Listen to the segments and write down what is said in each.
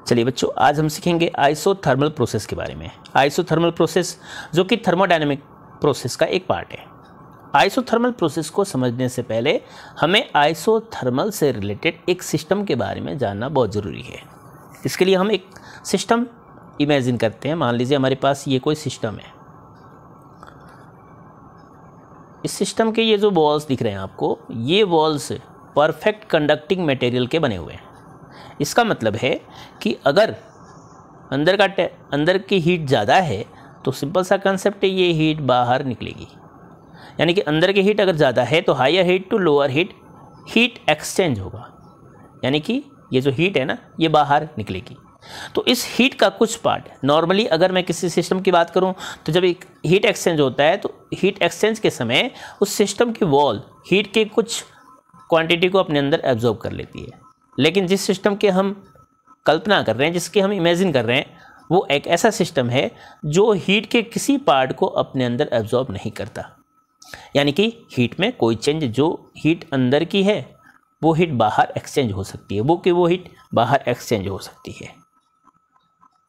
चलिए बच्चों, आज हम सीखेंगे आइसोथर्मल प्रोसेस के बारे में। आइसोथर्मल प्रोसेस जो कि थर्मोडायनेमिक प्रोसेस का एक पार्ट है। आइसोथर्मल प्रोसेस को समझने से पहले हमें आइसोथर्मल से रिलेटेड एक सिस्टम के बारे में जानना बहुत ज़रूरी है। इसके लिए हम एक सिस्टम इमेजिन करते हैं। मान लीजिए हमारे पास ये कोई सिस्टम है। इस सिस्टम के ये जो वॉल्स दिख रहे हैं आपको, ये वॉल्स परफेक्ट कंडक्टिंग मटेरियल के बने हुए हैं। इसका मतलब है कि अगर अंदर की हीट ज़्यादा है तो सिंपल सा कंसेप्ट है, ये हीट बाहर निकलेगी। यानी कि अंदर की हीट अगर ज़्यादा है तो higher heat to lower heat exchange होगा। यानी कि ये जो हीट है ना, ये बाहर निकलेगी। तो इस हीट का कुछ पार्ट, नॉर्मली अगर मैं किसी सिस्टम की बात करूं तो जब एक हीट एक्सचेंज होता है तो हीट एक्सचेंज के समय उस सिस्टम की वॉल हीट के कुछ क्वांटिटी को अपने अंदर एब्जॉर्ब कर लेती है। लेकिन जिस सिस्टम के हम कल्पना कर रहे हैं, जिसके हम इमेजिन कर रहे हैं, वो एक ऐसा सिस्टम है जो हीट के किसी पार्ट को अपने अंदर एब्जॉर्ब नहीं करता। यानी कि हीट में कोई चेंज, जो हीट अंदर की है वो हीट बाहर एक्सचेंज हो सकती है, वो हीट बाहर एक्सचेंज हो सकती है।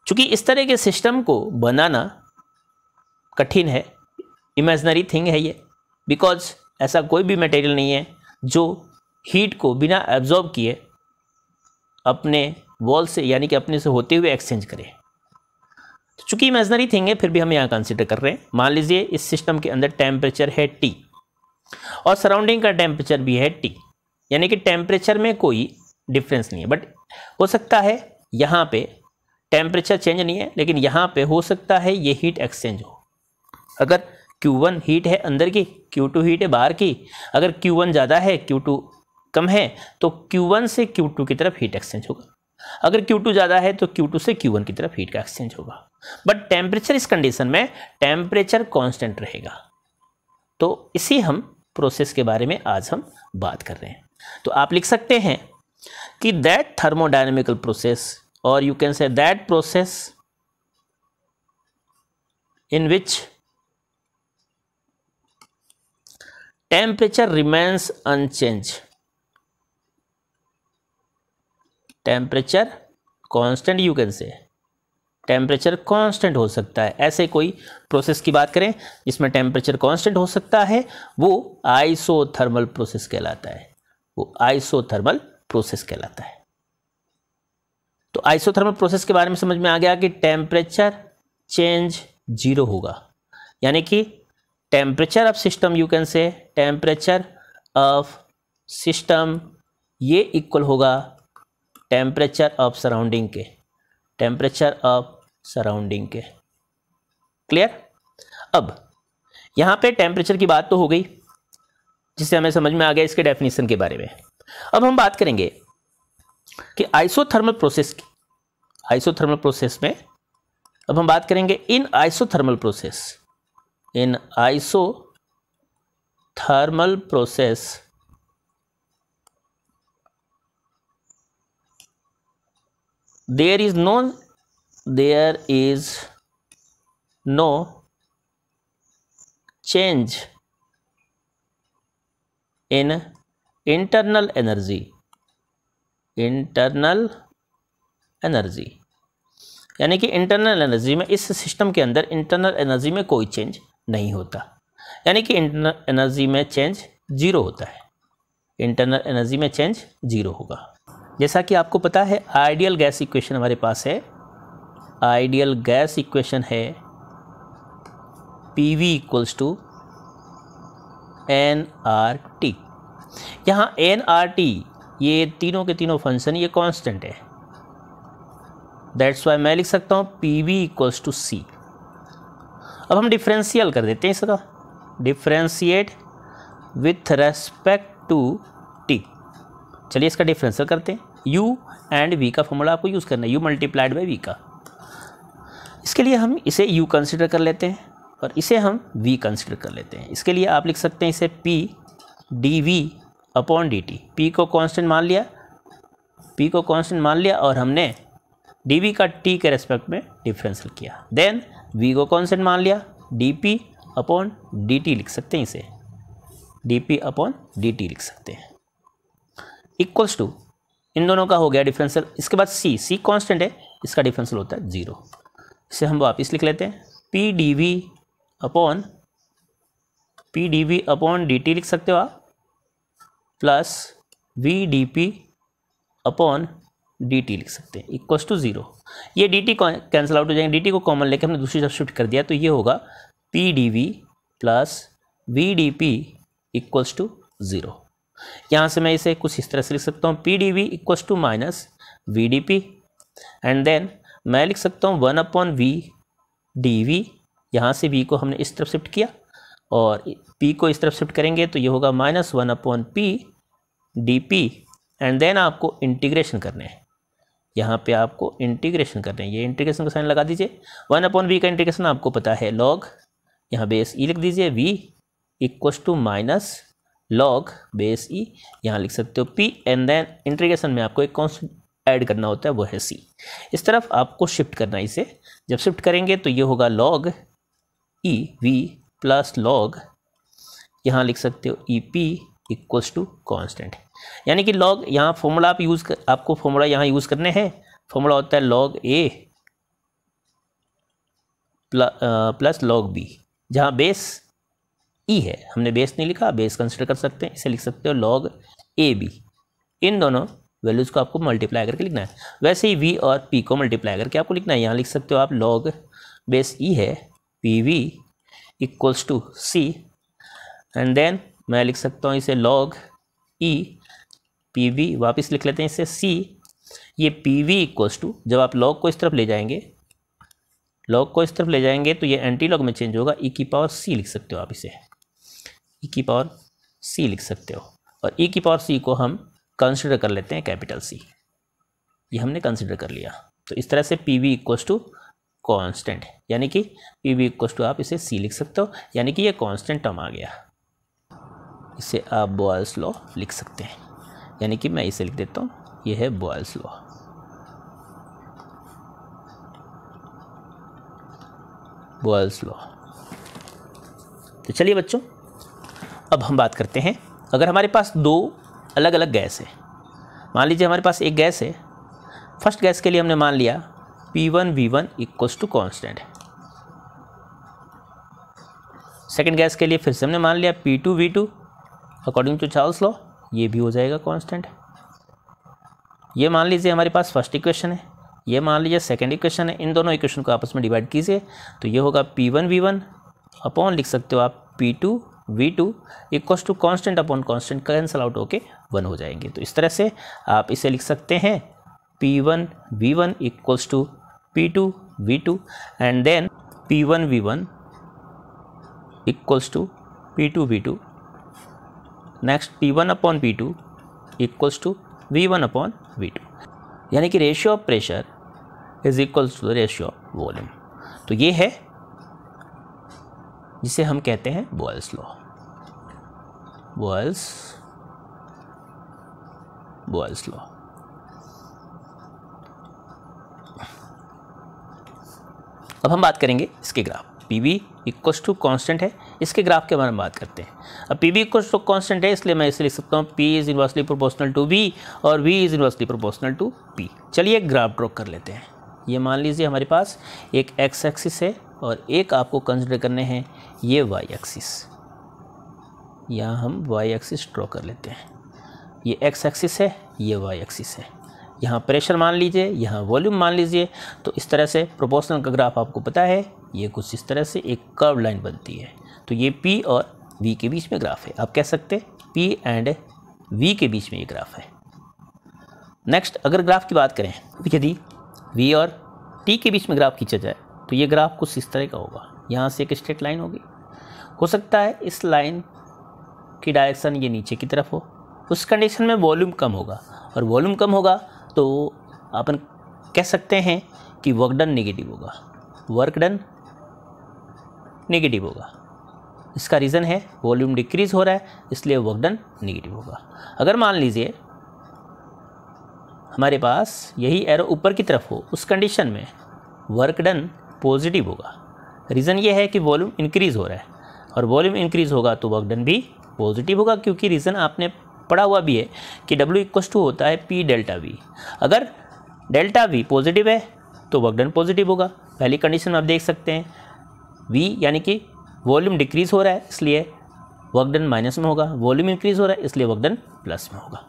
चूँकि इस तरह के सिस्टम को बनाना कठिन है, इमेजिनरी थिंग है ये, बिकॉज ऐसा कोई भी मटेरियल नहीं है जो हीट को बिना एब्जॉर्ब किए अपने वॉल से, यानी कि अपने से होते हुए एक्सचेंज करे। तो चूँकि इमेजिनरी थिंग है, फिर भी हम यहाँ कंसिडर कर रहे हैं। मान लीजिए इस सिस्टम के अंदर टेम्परेचर है T और सराउंडिंग का टेम्परेचर भी है T, यानी कि टेम्परेचर में कोई डिफरेंस नहीं है। बट हो सकता है यहाँ पे टेम्परेचर चेंज नहीं है, लेकिन यहाँ पे हो सकता है ये हीट एक्सचेंज हो। अगर Q1 हीट है अंदर की, Q2 हीट है बाहर की, अगर Q1 ज़्यादा है Q2 कम है तो Q1 से Q2 की तरफ हीट एक्सचेंज होगा। अगर Q2 ज़्यादा है तो Q2 से Q1 की तरफ हीट का एक्सचेंज होगा। बट टेम्परेचर, इस कंडीशन में टेम्परेचर कांस्टेंट रहेगा। तो इसी हम प्रोसेस के बारे में आज हम बात कर रहे हैं। तो आप लिख सकते हैं कि दैट थर्मोडायनेमिकल प्रोसेस, और you can say that process in which temperature remains unchange, temperature constant, you can say temperature constant हो सकता है। ऐसे कोई प्रोसेस की बात करें जिसमें टेम्परेचर कांस्टेंट हो सकता है, वो आइसोथर्मल प्रोसेस कहलाता है। वो आइसोथर्मल प्रोसेस कहलाता है। तो आइसोथर्मल प्रोसेस के बारे में समझ में आ गया कि टेम्परेचर चेंज जीरो होगा। यानी कि temperature of system, you can say temperature of system, ये इक्वल होगा टेम्परेचर ऑफ सराउंडिंग के, टेम्परेचर ऑफ सराउंडिंग के। क्लियर? अब यहाँ पे टेम्परेचर की बात तो हो गई, जिससे हमें समझ में आ गया इसके डेफिनेशन के बारे में। अब हम बात करेंगे कि आइसोथर्मल प्रोसेस में अब हम बात करेंगे इन isothermal process there is no change in internal energy, यानी कि इंटरनल एनर्जी में, इस सिस्टम के अंदर इंटरनल एनर्जी में कोई चेंज नहीं होता। यानी कि इंटरनल एनर्जी में चेंज जीरो होता है। इंटरनल एनर्जी में चेंज जीरो होगा। जैसा कि आपको पता है, आइडियल गैस इक्वेशन हमारे पास है। आइडियल गैस इक्वेशन है PV इक्वल्स टू nRT। यहाँ nRT, ये तीनों के तीनों फंक्शन, ये कांस्टेंट है। दैट्स वाई मैं लिख सकता हूँ PV इक्वल्स टू C। अब हम डिफरेंशियल कर देते हैं इसका, differentiate with respect to T। चलिए इसका डिफरेंशियल करते हैं। U एंड V का फॉर्मूला आपको यूज़ करना है, U मल्टीप्लाइड बाई V का। इसके लिए हम इसे U कंसिडर कर लेते हैं और इसे हम V कंसिडर कर लेते हैं। इसके लिए आप लिख सकते हैं इसे P dV upon dt। P को कांस्टेंट मान लिया और हमने dV का T के रेस्पेक्ट में डिफरेंशियल किया। देन V को कांस्टेंट मान लिया, dP अपॉन dt लिख सकते हैं, इसे dP अपॉन dt लिख सकते हैं, इक्वल्स टू इन दोनों का हो गया डिफरेंशियल। इसके बाद सी कांस्टेंट है, इसका डिफरेंशियल होता है 0। इसे हम वापस लिख लेते हैं, p d v upon d t लिख सकते हो आप, plus v d p upon d t लिख सकते हैं, इक्वल्स टू 0। ये डी टी कैंसिल आउट हो जाएंगे, डी टी को कॉमन लेके हमने दूसरी तरफ शिफ्ट कर दिया, तो ये होगा p d v plus v d p equals to 0। यहाँ से मैं इसे कुछ इस तरह से लिख सकता हूँ, p d v equals to minus v d p, and then मैं लिख सकता हूँ 1 अपॉन वी डी वी। यहाँ से वी को हमने इस तरफ शिफ्ट किया और पी को इस तरफ शिफ्ट करेंगे तो ये होगा -1 upon p d p, and then आपको इंटीग्रेशन करने हैं, यहाँ पे आपको इंटीग्रेशन करने हैं, ये इंटीग्रेशन का साइन लगा दीजिए। 1 अपॉन वी का इंटीग्रेशन आपको पता है लॉग, यहाँ बेस ई लिख दीजिए, V equals to minus log base e, यहाँ लिख सकते हो पी, एंड देन इंटीग्रेशन में आपको एक कॉन्स्टेंट ऐड करना होता है, वो है सी। इस तरफ आपको शिफ्ट करना है इसे, जब शिफ्ट करेंगे तो ये होगा log e v plus log, यहाँ लिख सकते हो e p equals to constant, यानी कि लॉग यहाँ फॉर्मूला आप आपको फॉर्मूला यहाँ यूज़ करने हैं। फॉर्मूला होता है लॉग ए प्लस लॉग बी, जहाँ बेस ई है, हमने बेस नहीं लिखा, बेस कंसिडर कर सकते हैं, इसे लिख सकते हो लॉग ए बी। इन दोनों वैल्यूज़ को आपको मल्टीप्लाई करके लिखना है। वैसे ही वी और पी को मल्टीप्लाई करके आपको लिखना है, यहाँ लिख सकते हो आप लॉग बेस ई है p v equals to c, and then मैं लिख सकता हूँ इसे लॉग ई पी वी, वापस लिख लेते हैं इसे सी, ये पी वी इक्वल्स टू, जब आप लॉग को इस तरफ ले जाएंगे, लॉग को इस तरफ ले जाएंगे तो ये एंटी लॉग में चेंज होगा, ई की पावर सी लिख सकते हो आप इसे, ई की पावर सी लिख सकते हो, और ई की पावर सी को हम कंसिडर कर लेते हैं कैपिटल सी, ये हमने कंसिडर कर लिया। तो इस तरह से p v equals to constant, यानी कि पी वी इक्वल्स टू आप इसे सी लिख सकते हो, यानी कि ये कॉन्स्टेंट टर्म आ गया। इसे आप बॉयल्स लॉ लिख सकते हैं, यानी कि मैं इसे लिख देता हूँ, ये है बॉयल्स लॉ। Boyle's law. तो चलिए बच्चों, अब हम बात करते हैं, अगर हमारे पास दो अलग अलग गैस है, मान लीजिए हमारे पास एक गैस है, फर्स्ट गैस के लिए हमने मान लिया P1V1 equals to constant, second gas के लिए फिर से हमने मान लिया P2V2 according to Charles law, ये भी हो जाएगा कांस्टेंट। ये मान लीजिए हमारे पास फर्स्ट इक्वेशन है, ये मान लीजिए सेकंड इक्वेशन है, इन दोनों इक्वेशन को आपस में डिवाइड कीजिए तो ये होगा P1V1 अपॉन लिख सकते हो आप P2V2 equals to constant upon constant cancel out होके 1 हो जाएंगे। तो इस तरह से आप इसे लिख सकते हैं P1V1 equals to P2V2, and then P1V1 equals to P2V2, next P1 upon P2 equals to V1 upon V2, यानी कि ratio of pressure is equals to the ratio of volume. तो ये है जिसे हम कहते हैं बॉयल्स लॉ। Boyle's law. अब हम बात करेंगे इसके graph. PV equals to constant है, इसके ग्राफ के बारे में बात करते हैं। अब PV इक्वल्स टू कॉन्स्टेंट है, इसलिए मैं इसे लिख सकता हूँ P is inversely proportional to V और V is inversely proportional to P। चलिए एक ग्राफ ड्रॉ कर लेते हैं। ये मान लीजिए हमारे पास एक एक्स एक्सिस है और एक आपको कंसिडर करने हैं ये वाई एक्सिस। यहाँ हम वाई एक्सिस ड्रॉ कर लेते हैं। ये एक्स एक्सिस है, ये वाई एक्सिस है। यहाँ प्रेशर मान लीजिए, यहाँ वॉल्यूम मान लीजिए। तो इस तरह से प्रोपोर्शनल का ग्राफ आपको पता है, ये कुछ इस तरह से एक कर्व लाइन बनती है। तो ये P और V के बीच में ग्राफ है। आप कह सकते हैं P एंड V के बीच में ये ग्राफ है। नेक्स्ट अगर ग्राफ की बात करें, यदि V और T के बीच में ग्राफ खींचा जाए तो ये ग्राफ कुछ इस तरह का होगा। यहाँ से एक स्ट्रेट लाइन होगी, हो सकता है इस लाइन की डायरेक्शन ये नीचे की तरफ हो। उस कंडीशन में वॉल्यूम कम होगा, और वॉल्यूम कम होगा तो अपन कह सकते हैं कि वर्क डन नेगेटिव होगा। वर्क डन नेगेटिव होगा। इसका रीज़न है वॉल्यूम डिक्रीज हो रहा है, इसलिए वर्क डन नेगेटिव होगा। अगर मान लीजिए हमारे पास यही एरो ऊपर की तरफ हो, उस कंडीशन में वर्क डन पॉजिटिव होगा। रीज़न ये है कि वॉल्यूम इंक्रीज़ हो रहा है, और वॉल्यूम इंक्रीज़ होगा तो वर्क डन भी पॉजिटिव होगा, क्योंकि रीज़न आपने पढ़ा हुआ भी है कि W इक्वस टू होता है P डेल्टा V। अगर डेल्टा V पॉजिटिव है तो वर्क डन पॉजिटिव होगा। पहली कंडीशन में आप देख सकते हैं V यानी कि वॉल्यूम डिक्रीज हो रहा है इसलिए वर्क डन माइनस में होगा, वॉल्यूम इंक्रीज हो रहा है इसलिए वर्क डन प्लस में होगा।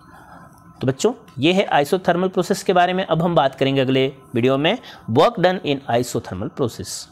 तो बच्चों ये है आइसोथर्मल प्रोसेस के बारे में। अब हम बात करेंगे अगले वीडियो में work done in isothermal process.